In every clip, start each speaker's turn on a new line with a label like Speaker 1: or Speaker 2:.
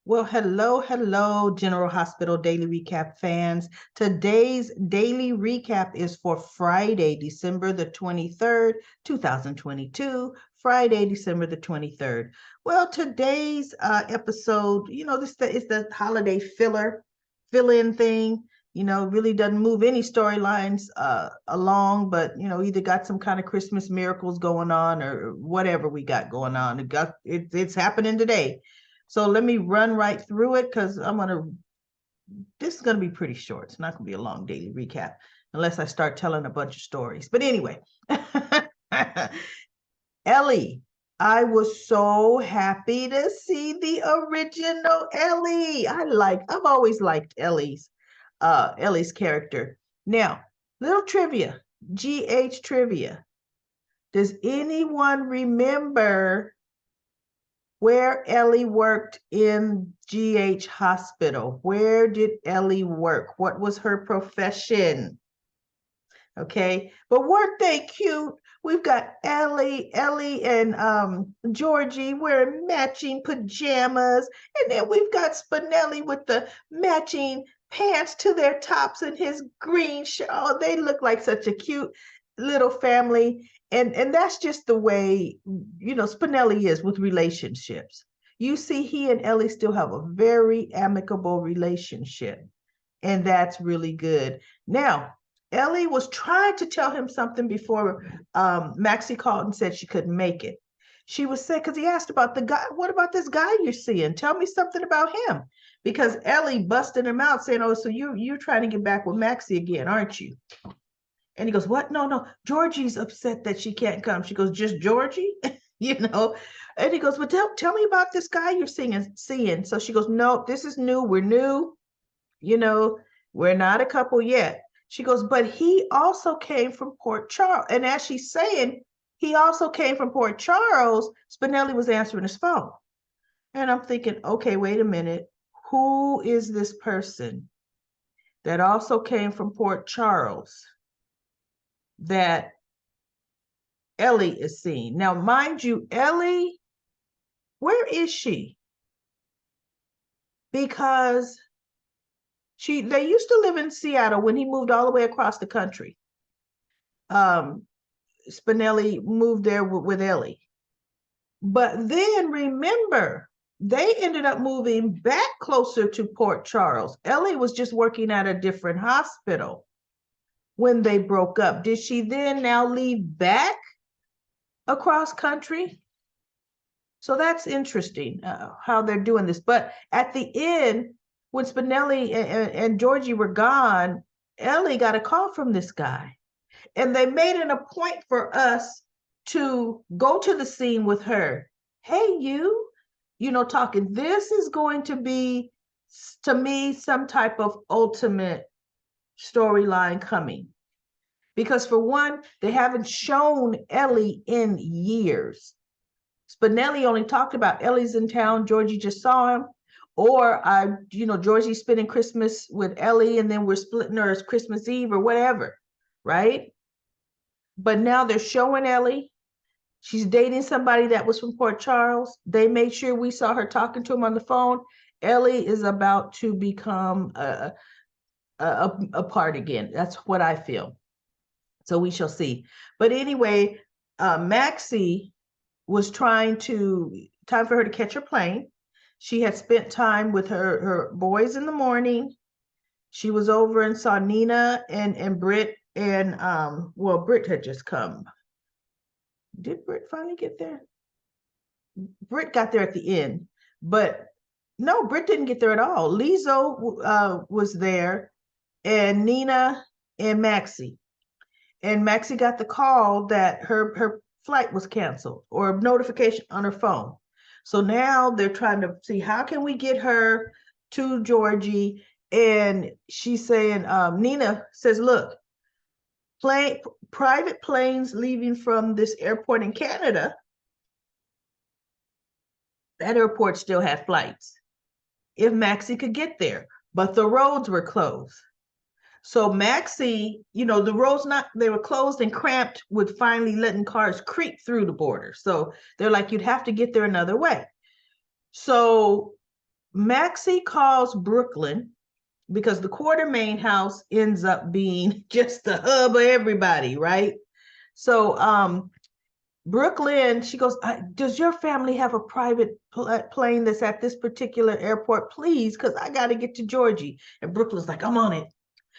Speaker 1: Well, hello, General Hospital Daily Recap fans. Today's daily recap is for Friday, December the 23rd, 2022. Friday, December the 23rd. Well, today's episode, is the holiday fill-in thing. Really doesn't move any storylines along, but, either got some kind of Christmas miracles going on or whatever we got going on. It's happening today. So let me run right through it because this is going to be pretty short. It's not going to be a long daily recap unless I start telling a bunch of stories. But anyway, Ellie, I was so happy to see the original Ellie. I've always liked Ellie's character. Now, little trivia, GH trivia. Does anyone remember where Ellie worked in GH Hospital? Where did Ellie work? What was her profession? Okay, but weren't they cute? We've got Ellie and Georgie wearing matching pajamas, and then we've got Spinelli with the matching pants to their tops and his green shirt. Oh, they look like such a cute little family. And that's just the way, Spinelli is with relationships. You see, he and Ellie still have a very amicable relationship, and that's really good. Now, Ellie was trying to tell him something before Maxie called and said she couldn't make it. She was saying, because he asked about the guy, what about this guy you're seeing? Tell me something about him. Because Ellie busted him out saying, oh, so you're trying to get back with Maxie again, aren't you? And he goes, what? No, Georgie's upset that she can't come. She goes, just Georgie? And he goes, well, tell me about this guy you're seeing. So she goes, no, this is new. We're new. We're not a couple yet. She goes, but he also came from Port Charles. And as she's saying, he also came from Port Charles, Spinelli was answering his phone. And I'm thinking, okay, wait a minute. Who is this person that also came from Port Charles that Ellie is seeing? Now, mind you, Ellie, where is she? Because they used to live in Seattle when he moved all the way across the country. Spinelli moved there with Ellie. But then remember, they ended up moving back closer to Port Charles. Ellie was just working at a different hospital when they broke up. Did she then now leave back across country? So that's interesting how they're doing this. But at the end, when Spinelli and Georgie were gone, Ellie got a call from this guy. And they made it a point for us to go to the scene with her. Hey, talking. This is going to be, to me, some type of ultimate storyline coming. Because for one, they haven't shown Ellie in years. Spinelli only talked about Ellie's in town. Georgie just saw him. Or Georgie's spending Christmas with Ellie and then we're splitting her as Christmas Eve or whatever, right? But now they're showing Ellie. She's dating somebody that was from Port Charles. They made sure we saw her talking to him on the phone. Ellie is about to become a part again. That's what I feel. So we shall see. But anyway, Maxie was time for her to catch her plane. She had spent time with her boys in the morning. She was over and saw Nina and Britt, and Britt had just come. Did Britt finally get there? Britt got there at the end, but no, Britt didn't get there at all. Lizzo was there, and Nina and Maxie. And Maxie got the call that her flight was canceled or a notification on her phone. So now they're trying to see how can we get her to Georgie. And she's saying, Nina says, look, private planes leaving from this airport in Canada, that airport still had flights if Maxie could get there, but the roads were closed. So Maxie, the roads they were closed and cramped with finally letting cars creep through the border. So they're like, you'd have to get there another way. So Maxie calls Brooklyn because the Quatermaine house ends up being just the hub of everybody, right? So Brooklyn, she goes, does your family have a private plane that's at this particular airport, please? Because I got to get to Georgie. And Brooklyn's like, I'm on it.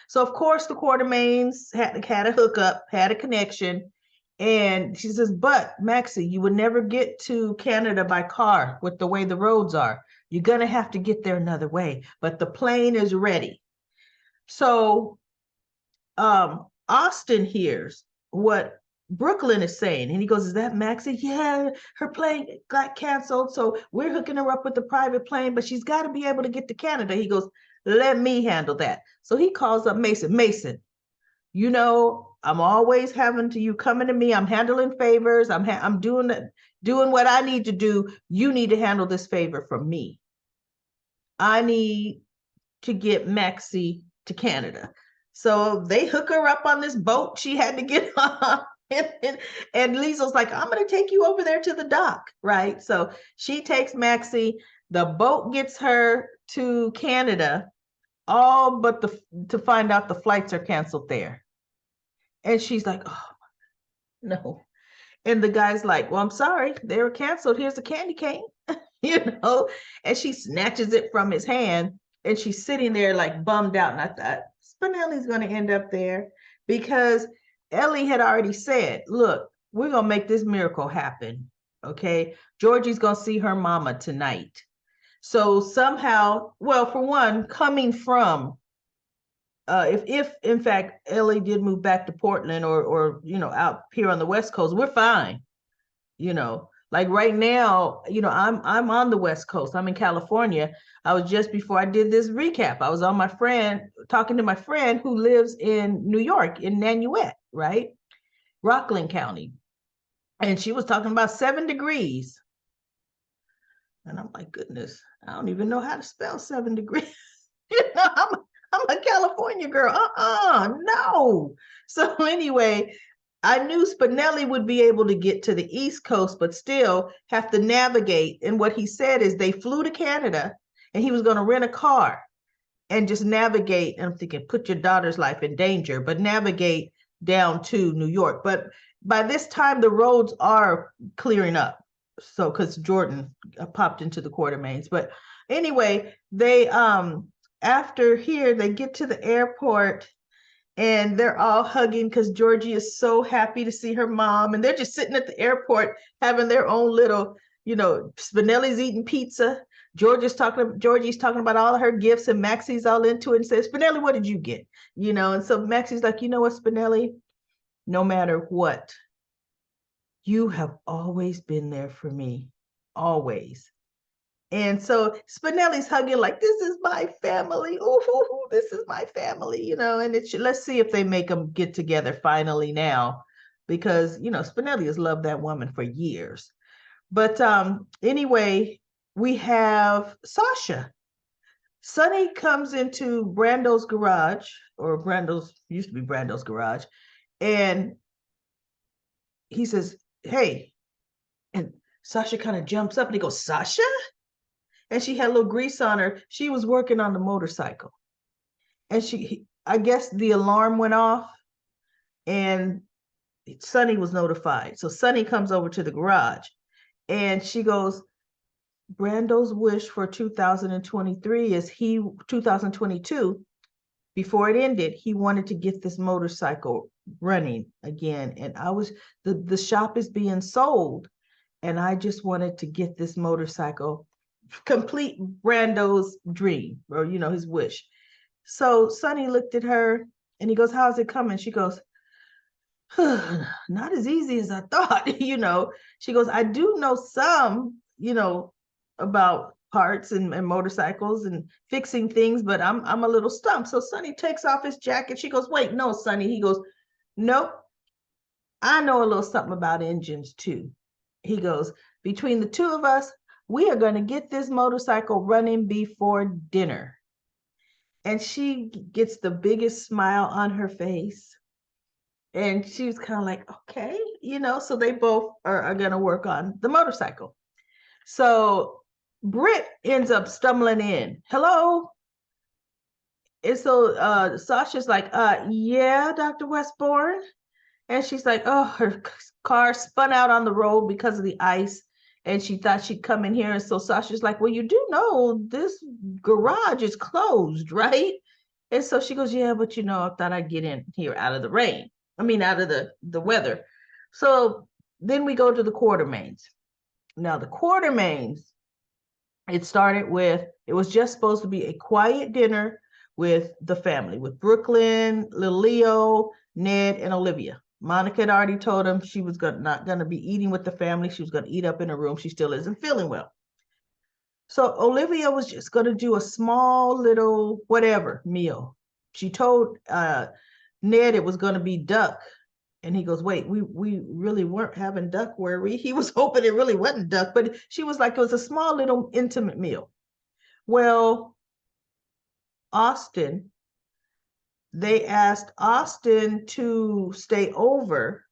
Speaker 1: So, of course, the Quatermaines had a hookup, had a connection. And she says, but Maxie, you would never get to Canada by car with the way the roads are. You're going to have to get there another way. But the plane is ready. So Austin hears what Brooklyn is saying, and he goes, is that Maxie? Yeah, her plane got canceled, so we're hooking her up with the private plane, but she's got to be able to get to Canada. He goes, let me handle that. So he calls up Mason, you know, I'm always having to you coming to me, I'm handling favors, I'm doing what I need to do. You need to handle this favor for me. I need to get Maxie to Canada. So they hook her up on this boat she had to get on. And Liesel's like, I'm going to take you over there to the dock, right? So she takes Maxie. The boat gets her to Canada, all but to find out the flights are canceled there. And she's like, oh, no. And the guy's like, well, I'm sorry, they were canceled. Here's a candy cane, and she snatches it from his hand. And she's sitting there like bummed out. And I thought, Spinelli's going to end up there because Ellie had already said, look, we're going to make this miracle happen. Okay. Georgie's going to see her mama tonight. So somehow, well, for one, coming from, if in fact Ellie did move back to Portland or out here on the West Coast, we're fine. Like right now, I'm on the West Coast. I'm in California. I was just before I did this recap, I was on talking to my friend who lives in New York, in Nanuet, right? Rockland County. And she was talking about 7 degrees. And I'm like, goodness, I don't even know how to spell 7 degrees. I'm a California girl. No. So anyway, I knew Spinelli would be able to get to the East Coast, but still have to navigate. And what he said is they flew to Canada and he was going to rent a car and just navigate. And I'm thinking, put your daughter's life in danger, but navigate down to New York. But by this time, the roads are clearing up. So, because Jordan popped into the Quatermaines. But anyway, they, after here, they get to the airport and they're all hugging because Georgie is so happy to see her mom. And they're just sitting at the airport having their own little, Spinelli's eating pizza. Georgie's talking about all of her gifts, and Maxie's all into it and says, Spinelli, what did you get? And so Maxie's like, you know what, Spinelli, no matter what, you have always been there for me, always. And so Spinelli's hugging like, this is my family. Ooh, this is my family, and let's see if they make them get together finally now, because, Spinelli has loved that woman for years. But anyway, we have Sasha. Sonny comes into Brando's garage, or used to be Brando's garage, and he says, hey, and Sasha kind of jumps up and he goes, Sasha? And she had a little grease on her. She was working on the motorcycle. And I guess the alarm went off and Sonny was notified. So Sonny comes over to the garage and she goes, Brando's wish for 2023 is 2022, before it ended, he wanted to get this motorcycle running again. And the shop is being sold. And I just wanted to get this motorcycle, complete Brando's dream, or, his wish. So Sonny looked at her and he goes, how's it coming? She goes, not as easy as I thought. She goes, I do know some, about parts and motorcycles and fixing things, but I'm a little stumped. So Sonny takes off his jacket. She goes, wait, no, Sonny. He goes, nope, I know a little something about engines too. He goes, between the two of us, we are going to get this motorcycle running before dinner. And she gets the biggest smile on her face. And she was kind of like, okay, so they both are going to work on the motorcycle. So Britt ends up stumbling in. Hello? And so Sasha's like, yeah, Dr. Westbourne. And she's like, oh, her car spun out on the road because of the ice. And she thought she'd come in here. And so Sasha's like, well, you do know this garage is closed, right? And so she goes, yeah, but I thought I'd get in here out of the rain. I mean, out of the weather. So then we go to the Quatermaines. Now, the Quatermaines, it was just supposed to be a quiet dinner with the family, with Brooklyn, little Leo, Ned, and Olivia. Monica had already told him she was not going to be eating with the family. She was going to eat up in her room. She still isn't feeling well. So Olivia was just going to do a small little whatever meal. She told Ned it was going to be duck. And he goes, wait, we really weren't having duck, were we? He was hoping it really wasn't duck, but she was like, it was a small little intimate meal. Well, they asked Austin to stay over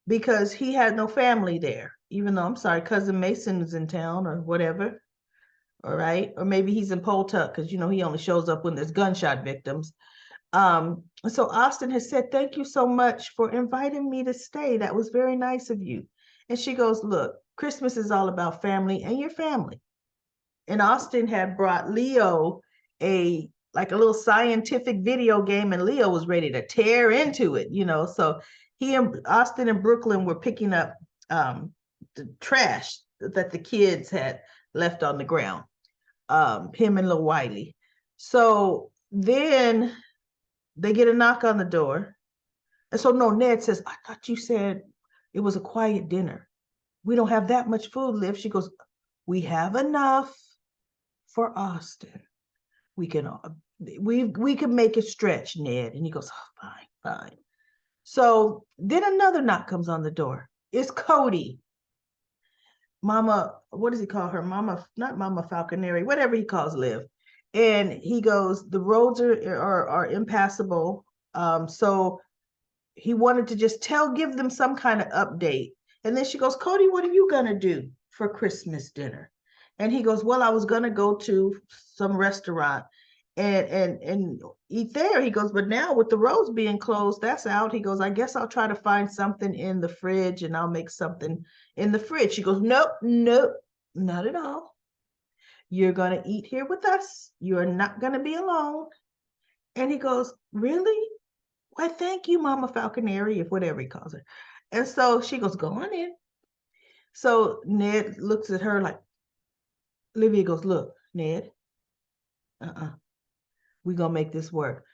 Speaker 1: because he had no family there, even though, I'm sorry, cousin Mason is in town or whatever. All right. Or maybe he's in Poltuck because, he only shows up when there's gunshot victims. So Austin has said, thank you so much for inviting me to stay. That was very nice of you. And she goes, look, Christmas is all about family and your family. And Austin had brought Leo a little scientific video game, and Leo was ready to tear into it, So he and Austin and Brooklyn were picking up the trash that the kids had left on the ground. Him and Lil Wiley. So then they get a knock on the door. And so no, Ned says, I thought you said it was a quiet dinner. We don't have that much food left. She goes, we have enough for Austin. We can make it stretch, Ned. And he goes, oh, fine. So then another knock comes on the door. It's Cody. Mama, what does he call her? Mama, not Mama Falconeri, whatever he calls Liv. And he goes, the roads are impassable. So he wanted to just give them some kind of update. And then she goes, Cody, what are you gonna do for Christmas dinner? And he goes, well, I was gonna go to some restaurant and eat there. He goes, but now with the roads being closed, that's out. He goes, I guess I'll try to find something in the fridge and I'll make something in the fridge. She goes, nope, not at all. You're going to eat here with us. You're not going to be alone. And he goes, really? Why, thank you, Mama Falconeri, if whatever he calls her. And so she goes, go on in. So Ned looks at her like, Olivia goes, look, Ned, we're going to make this work.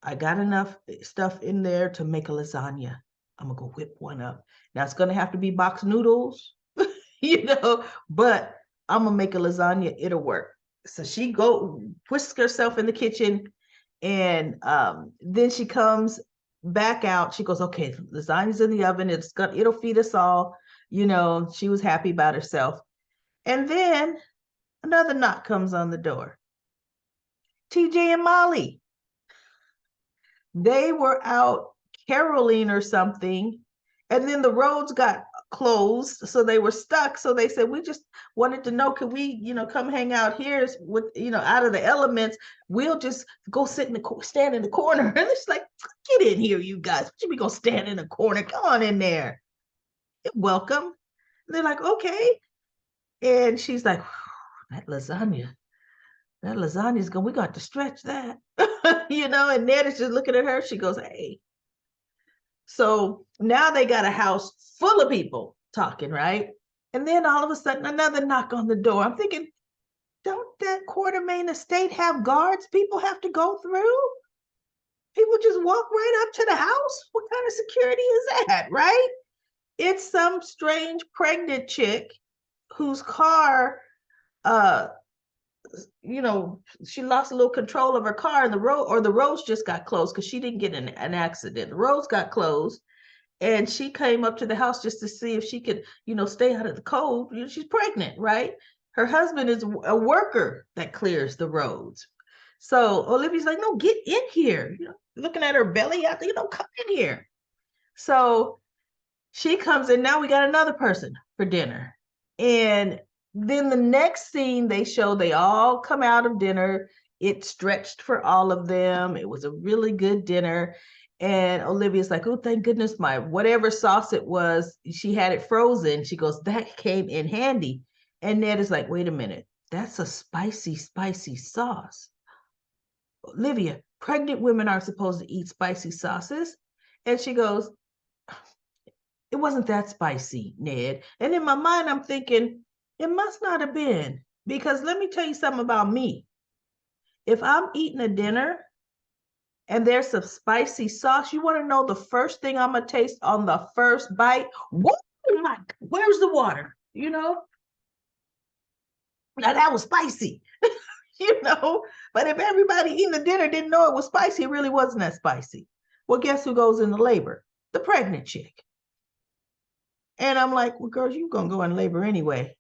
Speaker 1: I got enough stuff in there to make a lasagna. I'm going to go whip one up. Now it's going to have to be box noodles, but I'm going to make a lasagna. It'll work. So she whisks herself in the kitchen, and then she comes back out. She goes, okay, lasagna's in the oven. It'll feed us all. She was happy about herself. And then another knock comes on the door. TJ and Molly. They were out caroling or something, and then the roads got closed, so they were stuck. So they said, we just wanted to know, could we, come hang out here with, out of the elements? We'll just go stand in the corner. And it's like, get in here, you guys. What you be gonna stand in the corner? Come on in there. You're welcome. And they're like, okay. And she's like, that lasagna is we got to stretch that. And Ned is just looking at her. She goes, hey. So now they got a house full of people talking, right? And then all of a sudden, another knock on the door. I'm thinking, don't that Quatermaine estate have guards people have to go through? People just walk right up to the house? What kind of security is that, right? It's some strange pregnant chick whose car, she lost a little control of her car, and the roads just got closed because she didn't get in an accident. The roads got closed, and she came up to the house just to see if she could, stay out of the cold. She's pregnant, right? Her husband is a worker that clears the roads. So Olivia's like, no, get in here. Looking at her belly out there, come in here. So she comes in. Now we got another person for dinner. And then the next scene they show, they all come out of dinner. It stretched for all of them. It was a really good dinner. And Olivia's like, oh, thank goodness, my whatever sauce it was, she had it frozen. She goes, that came in handy. And Ned is like, wait a minute, that's a spicy, spicy sauce. Olivia, pregnant women aren't supposed to eat spicy sauces. And she goes, it wasn't that spicy, Ned. And in my mind, I'm thinking, it must not have been. Because let me tell you something about me. If I'm eating a dinner and there's some spicy sauce, you want to know the first thing I'm going to taste on the first bite? What? Where's the water? You know? Now that was spicy. You know? But if everybody eating the dinner didn't know it was spicy, it really wasn't that spicy. Well, guess who goes into labor? The pregnant chick. And I'm like, well, girls, you're going to go in labor anyway.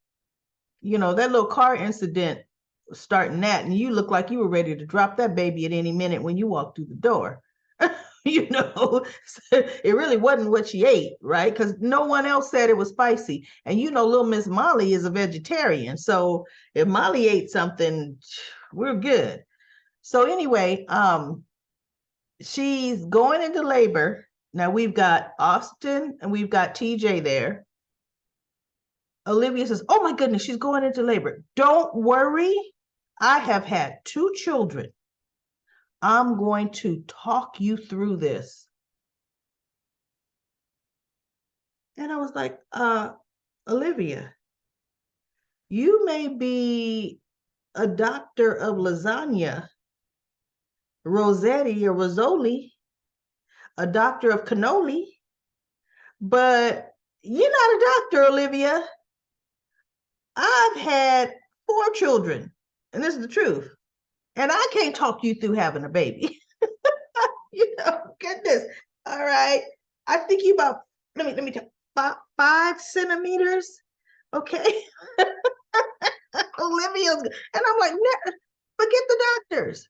Speaker 1: You know, that little car incident was starting that, and you look like you were ready to drop that baby at any minute when you walked through the door. You know, it really wasn't what she ate, right? Because no one else said it was spicy. And you know, little Miss Molly is a vegetarian. So if Molly ate something, we're good. So anyway, she's going into labor. Now we've got Austin and we've got TJ there. Olivia says, oh my goodness, she's going into labor. Don't worry. I have had 2 children. I'm going to talk you through this. And I was like, Olivia, you may be a doctor of lasagna, Rossetti or Rizzoli, a doctor of cannoli, but you're not a doctor, Olivia. I've had 4 children, and this is the truth. And I can't talk you through having a baby. You know, goodness. All right. I think you about, let me tell 5 centimeters. Okay. Olivia's, and I'm like, forget the doctors.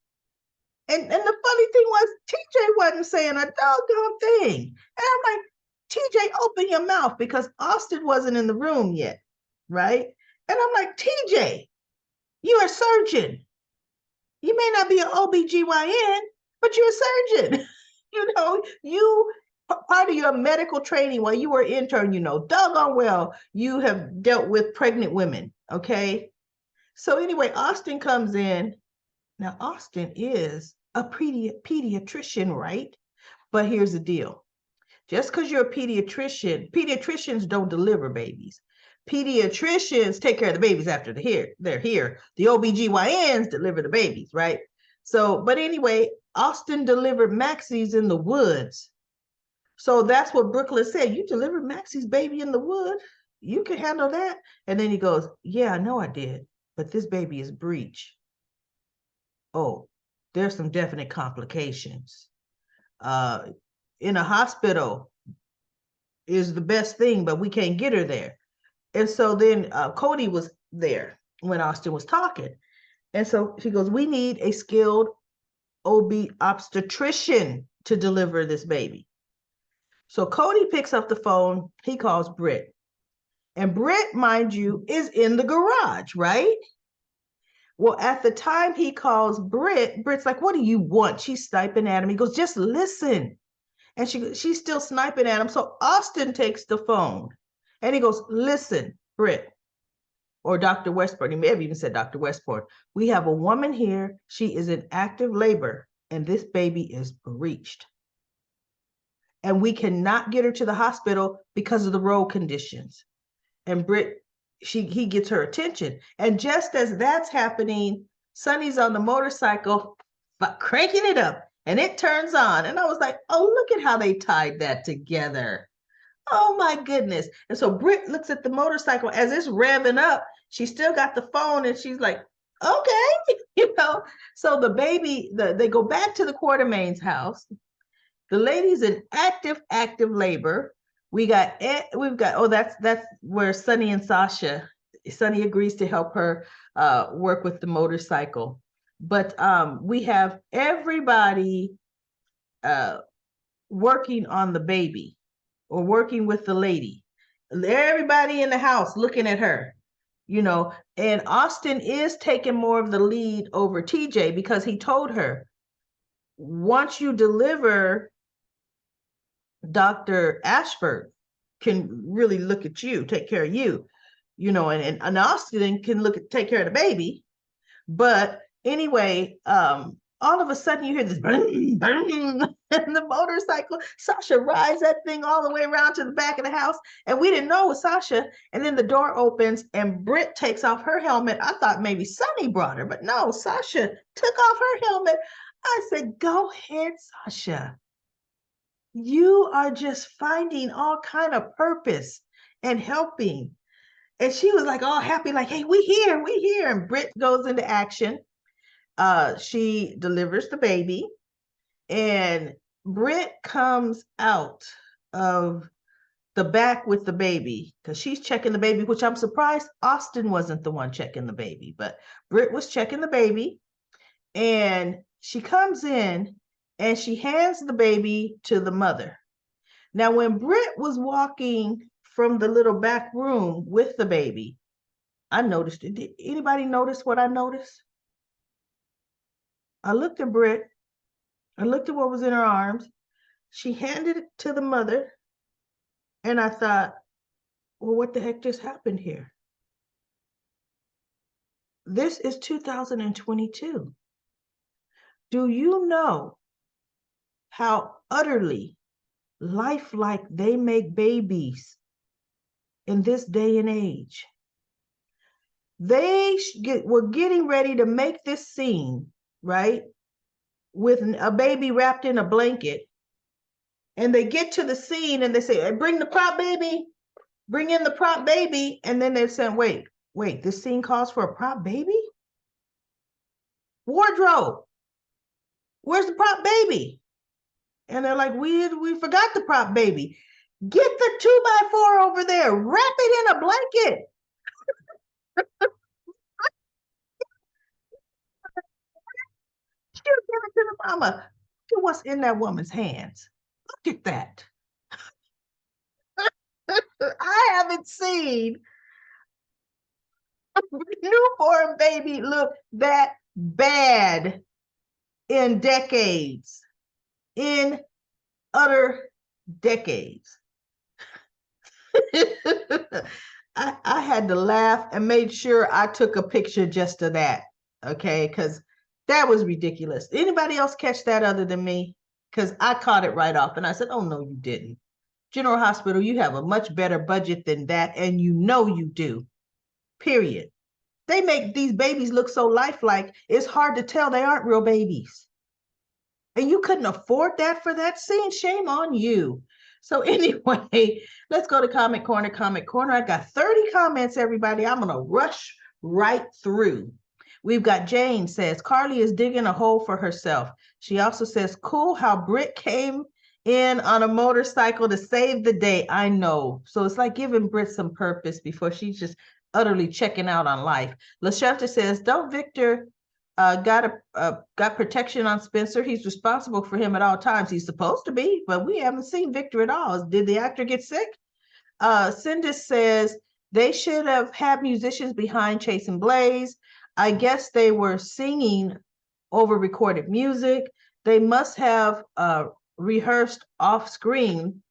Speaker 1: And the funny thing was, TJ wasn't saying a doggone thing. And I'm like, TJ, open your mouth, because Austin wasn't in the room yet, right? And I'm like, TJ, you're a surgeon. You may not be an OBGYN, but you're a surgeon. You know, you part of your medical training while you were intern, you know, doggone well, you have dealt with pregnant women, okay? So anyway, Austin comes in. Now, Austin is a pediatrician, right? But here's the deal. Just because you're a pediatrician, pediatricians don't deliver babies. Pediatricians take care of the babies after they're here. The OBGYNs deliver the babies, right? So, but anyway, Austin delivered Maxie's in the woods. So that's what Brooklyn said. You delivered Maxie's baby in the wood? You can handle that? And then he goes, yeah, I know I did, but this baby is breech. Oh, there's some definite complications. In a hospital is the best thing, but we can't get her there. And so then Cody was there when Austin was talking. And so she goes, we need a skilled OB obstetrician to deliver this baby. So Cody picks up the phone. He calls Britt. And Britt, mind you, is in the garage, right? Well, at the time he calls Britt, Britt's like, what do you want? She's sniping at him. He goes, just listen. And she's still sniping at him. So Austin takes the phone and he goes, listen, Britt, or Dr. Westport. He may have even said Dr. Westport. We have a woman here. She is in active labor and this baby is breached. And we cannot get her to the hospital because of the road conditions. And Britt, he gets her attention. And just as that's happening, Sonny's on the motorcycle, cranking it up, and it turns on. And I was like, oh, look at how they tied that together. Oh my goodness. And so Britt looks at the motorcycle as it's revving up. She still got the phone and she's like, okay, you know. So the baby, they go back to the Quatermaine's house. The lady's in active labor. We've got, oh, that's where Sonny and Sasha, Sonny agrees to help her work with the motorcycle. But we have everybody working on the baby or working with the lady. Everybody in the house looking at her. and Austin is taking more of the lead over TJ because he told her, once you deliver, Dr. Ashford can really look at you, take care of you, and Austin can take care of the baby. But anyway, all of a sudden you hear this boom, boom, and the motorcycle. Sasha rides that thing all the way around to the back of the house, and we didn't know it was Sasha. And then the door opens, and Britt takes off her helmet. I thought maybe Sonny brought her, but no, Sasha took off her helmet. I said, "Go ahead, Sasha. You are just finding all kind of purpose and helping." And she was like all happy, like, "Hey, we here." And Britt goes into action. She delivers the baby, and Britt comes out of the back with the baby because she's checking the baby, which I'm surprised Austin wasn't the one checking the baby, but Britt was checking the baby. And she comes in and she hands the baby to the mother. Now, when Britt was walking from the little back room with the baby, I noticed it. Did anybody notice what I noticed? I looked at Britt. I looked at what was in her arms. She handed it to the mother. And I thought, well, what the heck just happened here? This is 2022. Do you know how utterly lifelike they make babies in this day and age? They were getting ready to make this scene, right, with a baby wrapped in a blanket. And they get to the scene and they say, "Hey, bring the prop baby, bring in the prop baby." And then they're saying, wait, this scene calls for a prop baby? Wardrobe, where's the prop baby? And they're like, we forgot the prop baby. Get the 2x4 over there, wrap it in a blanket. She'll give it to the mama. Look at what's in that woman's hands. Look at that. I haven't seen a newborn baby look that bad in decades. In utter decades. I had to laugh and made sure I took a picture just of that. Okay, because that was ridiculous. Anybody else catch that other than me? Because I caught it right off and I said, "Oh, no, you didn't. General Hospital, you have a much better budget than that, and you know you do. Period." They make these babies look so lifelike, it's hard to tell they aren't real babies. And you couldn't afford that for that scene? Shame on you. So anyway, let's go to Comment Corner. Comment Corner. I got 30 comments, everybody. I'm going to rush right through. We've got Jane says, Carly is digging a hole for herself. She also says, cool how Britt came in on a motorcycle to save the day. I know. So it's like giving Britt some purpose before she's just utterly checking out on life. LaChefta says, don't Victor got protection on Spencer? He's responsible for him at all times. He's supposed to be, but we haven't seen Victor at all. Did the actor get sick? Cindis says, they should have had musicians behind Chase and Blaze. I guess they were singing over recorded music. They must have rehearsed off screen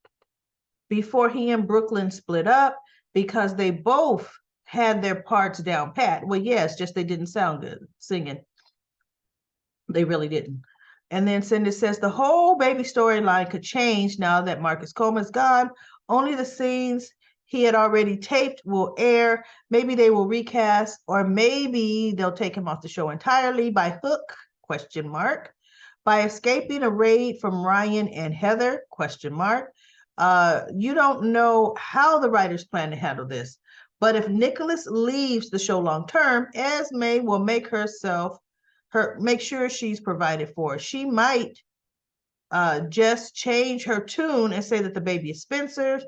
Speaker 1: before he and Brooklyn split up because they both had their parts down pat. Well, yes, just they didn't sound good singing. They really didn't. And then Cindy says the whole baby storyline could change now that Marcus Coleman's gone. Only the scenes he had already taped will air. Maybe they will recast, or maybe they'll take him off the show entirely by hook, ? By escaping a raid from Ryan and Heather, ? You don't know how the writers plan to handle this, but if Nicholas leaves the show long term, Esme will make sure she's provided for. She might just change her tune and say that the baby is Spencer's.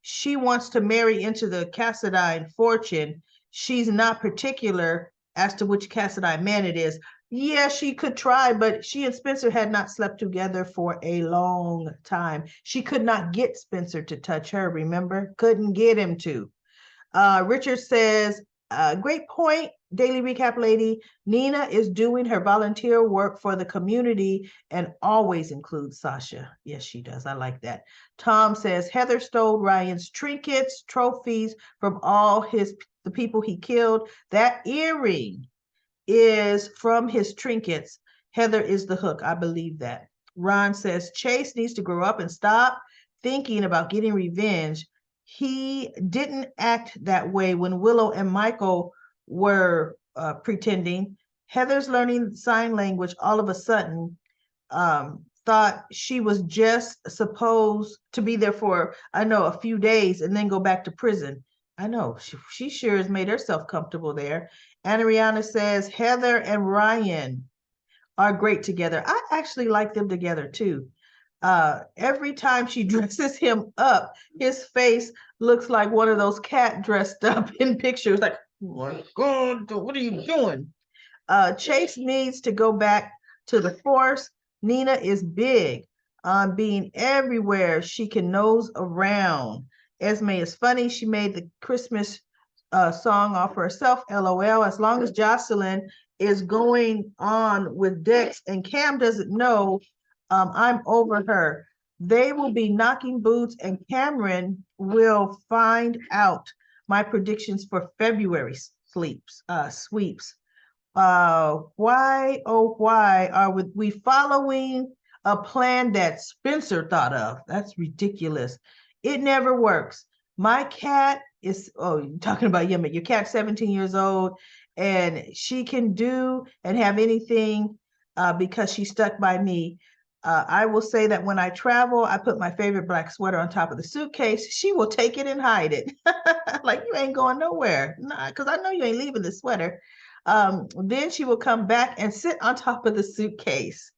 Speaker 1: She wants to marry into the Cassadine fortune. She's not particular as to which Cassadine man it is. Yeah, she could try, but she and Spencer had not slept together for a long time. She could not get Spencer to touch her, remember? Couldn't get him to. Richard says, great point, Daily Recap Lady. Nina is doing her volunteer work for the community and always includes Sasha. Yes, she does. I like that. Tom says, Heather stole Ryan's trinkets, trophies from all the people he killed. That earring is from his trinkets. Heather is the hook. I believe that. Ron says, Chase needs to grow up and stop thinking about getting revenge. He didn't act that way when Willow and Michael were pretending. Heather's learning sign language all of a sudden. Thought she was just supposed to be there for, I know, a few days and then go back to prison. I know, she sure has made herself comfortable there. Anariana says, Heather and Ryan are great together. I actually like them together too. Every time she dresses him up, his face looks like one of those cat dressed up in pictures. Like, what are you doing? Chase needs to go back to the force. Nina is big on being everywhere she can nose around. Esme is funny. She made the Christmas song off herself, LOL. As long as Jocelyn is going on with Dex and Cam doesn't know, I'm over her. They will be knocking boots and Cameron will find out. My predictions for February sweeps. Why, oh, why are we following a plan that Spencer thought of? That's ridiculous. It never works. My cat is, oh, you're talking about Yema. Your cat's 17 years old and she can do and have anything because she's stuck by me. I will say that when I travel, I put my favorite black sweater on top of the suitcase. She will take it and hide it. Like, you ain't going nowhere. Nah, because I know you ain't leaving the sweater. Then she will come back and sit on top of the suitcase.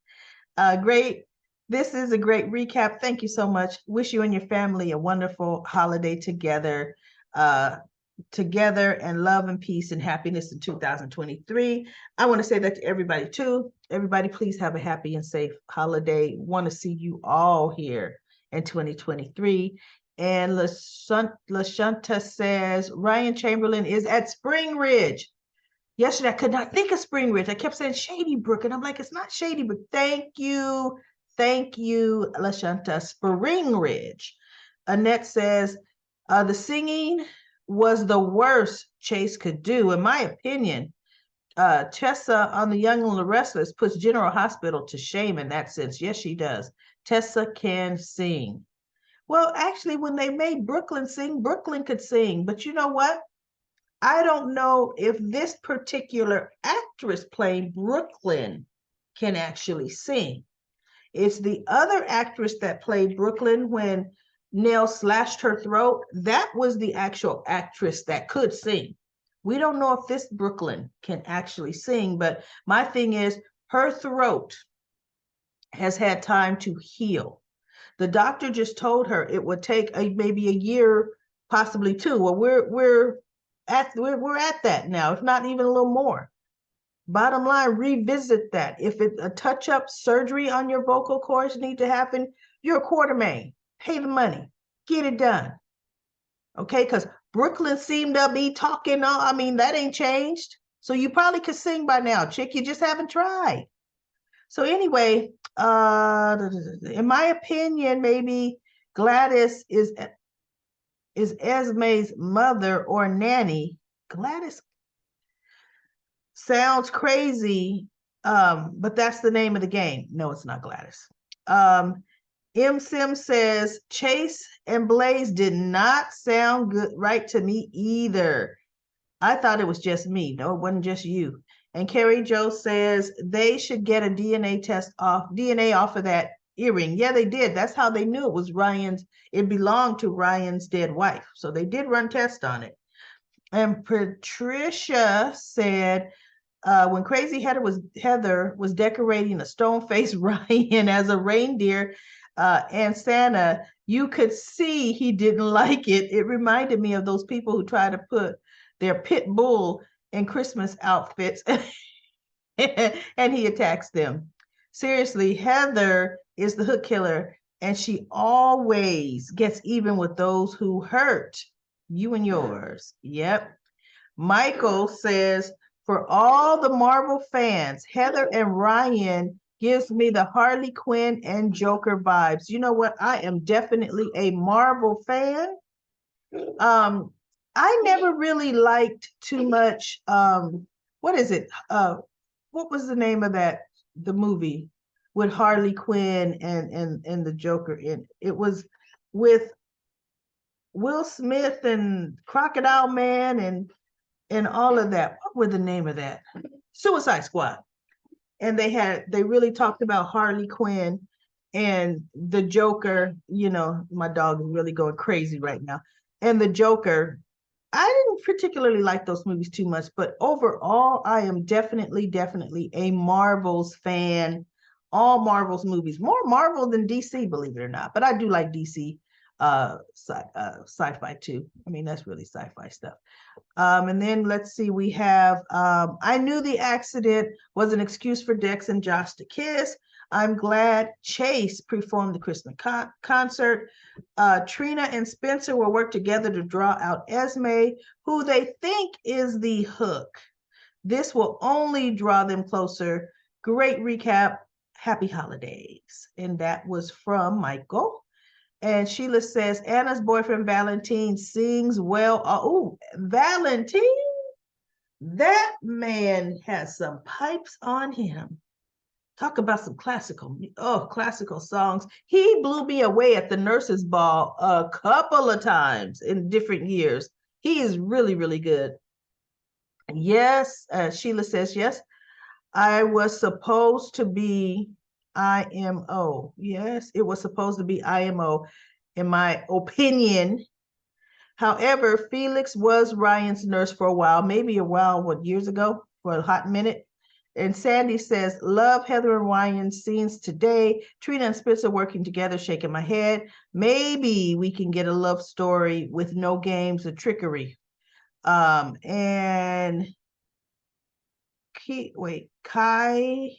Speaker 1: Great. This is a great recap. Thank you so much. Wish you and your family a wonderful holiday together. Together and love and peace and happiness in 2023. I want to say that to everybody too. Everybody, please have a happy and safe holiday. Want to see you all here in 2023. And LaShanta says, Ryan Chamberlain is at Spring Ridge. Yesterday, I could not think of Spring Ridge. I kept saying Shady Brook, and I'm like, it's not Shady Brook. Thank you, LaShanta. Spring Ridge. Annette says, the singing was the worst Chase could do. In my opinion, Tessa on The Young and the Restless puts General Hospital to shame in that sense. Yes, she does. Tessa can sing. Well, actually, when they made Brooklyn sing, Brooklyn could sing. But you know what? I don't know if this particular actress playing Brooklyn can actually sing. It's the other actress that played Brooklyn when Nell slashed her throat. That was the actual actress that could sing. We don't know if this Brooklyn can actually sing, but my thing is her throat has had time to heal. The doctor just told her it would take maybe a year, possibly two. Well, we're at that now, if not even a little more. Bottom line, revisit that. If a touch-up surgery on your vocal cords need to happen, you're a Quatermaine. Pay the money. Get it done. Okay, because Brooklyn seemed to be talking. I mean, that ain't changed. So you probably could sing by now, chick. You just haven't tried. So anyway, in my opinion, maybe Gladys is Esme's mother or nanny. Gladys sounds crazy, but that's the name of the game. No, it's not Gladys. M. Sim says, Chase and Blaze did not sound good right to me either. I thought it was just me. No, it wasn't just you. And Carrie Jo says they should get a DNA off of that earring. Yeah, they did. That's how they knew it was Ryan's. It belonged to Ryan's dead wife. So they did run tests on it. And Patricia said, when Crazy Heather was decorating a stone-faced Ryan as a reindeer and Santa, you could see he didn't like it. It reminded me of those people who try to put their pit bull in Christmas outfits and he attacks them. Seriously, Heather is the hook killer and she always gets even with those who hurt. You and yours. Yep. Michael says, for all the Marvel fans, Heather and Ryan gives me the Harley Quinn and Joker vibes. You know what? I am definitely a Marvel fan. I never really liked too much. What is it? What was the name of the movie with Harley Quinn and the Joker in? It was with Will Smith and Crocodile Man and all of that. What was the name of that? Suicide Squad. And they really talked about Harley Quinn and the Joker. You know, my dog is really going crazy right now. And the Joker, I didn't particularly like those movies too much, but overall, I am definitely a Marvel's fan. All Marvel's movies, more Marvel than DC, believe it or not. But I do like DC sci-fi too. I mean, that's really sci-fi stuff. And then let's see, we have I knew the accident was an excuse for Dex and Josh to kiss. I'm glad Chase performed the Christmas concert. Trina and Spencer will work together to draw out Esme, who they think is the hook. This will only draw them closer. Great recap. Happy holidays. And that was from Michael. And Sheila says, Anna's boyfriend, Valentine, sings well. Oh, Valentine, that man has some pipes on him. Talk about some classical songs. He blew me away at the nurses' ball a couple of times in different years. He is really good. Yes, Sheila says, yes, I was supposed to be IMO. Yes, it was supposed to be IMO, in my opinion. However, Felix was Ryan's nurse for a while, maybe years ago, for a hot minute. And Sandy says, love Heather and Ryan's scenes today. Trina and Spencer working together, shaking my head. Maybe we can get a love story with no games or trickery. And Kai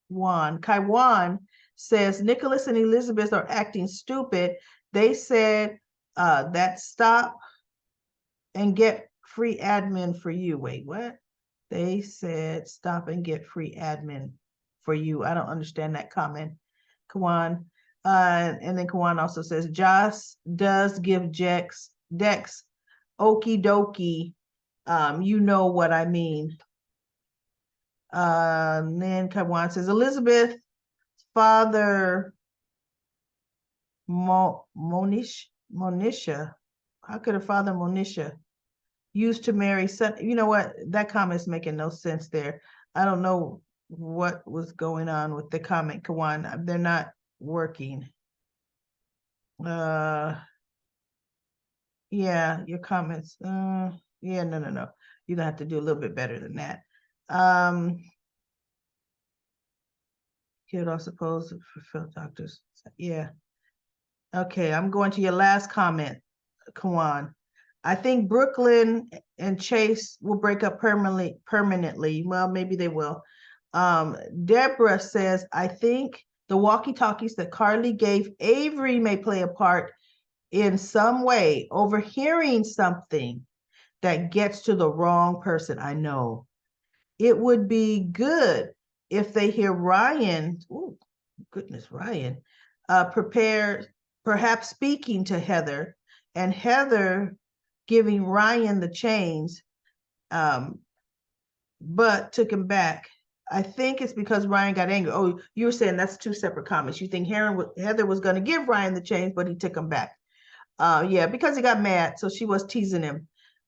Speaker 1: Wan says Nicholas and Elizabeth are acting stupid. They said that stop and get free admin for you. Wait, what? They said stop and get free admin for you. I don't understand that comment, Kawan. And then Kawan also says Josh does give Dex okie dokie. You know what I mean. And then Kawan says Elizabeth's father Monisha. How could her father Monisha used to marry son? You know what? That comment's making no sense there. I don't know what was going on with the comment, Kawan. They're not working. Yeah, your comments. Yeah, no. You're gonna have to do a little bit better than that. Kid, I suppose, for field doctors. Yeah. Okay, I'm going to your last comment, Kawan. I think Brooklyn and Chase will break up permanently. Well, maybe they will. Deborah says, I think the walkie-talkies that Carly gave Avery may play a part in some way, overhearing something that gets to the wrong person. I know. It would be good if they hear Ryan, oh goodness, Ryan, perhaps speaking to Heather, and Heather giving Ryan the chains, but took him back. I think it's because Ryan got angry. Oh, you were saying that's two separate comments. You think Heather was going to give Ryan the chains, but he took him back. Yeah, because he got mad, so she was teasing him.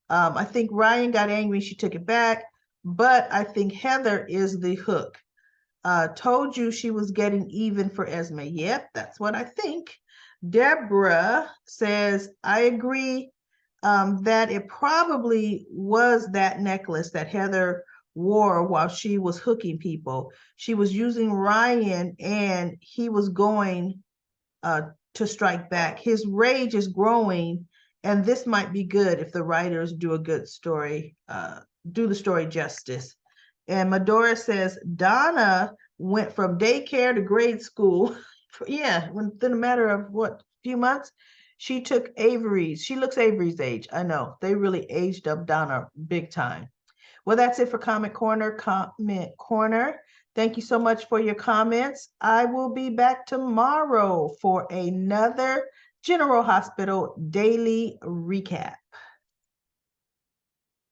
Speaker 1: I think Ryan got angry, she took it back, but I think Heather is the hook. Told you she was getting even for Esme. Yep, that's what I think. Deborah says, I agree that it probably was that necklace that Heather wore while she was hooking people. She was using Ryan and he was going to strike back. His rage is growing, and this might be good if the writers do a good story, do the story justice. And Medora says Donna went from daycare to grade school. Yeah, within a matter of few months. She took Avery's. She looks Avery's age. I know. They really aged up Donna big time. Well, that's it for Comment Corner. Comment Corner. Thank you so much for your comments. I will be back tomorrow for another General Hospital Daily Recap.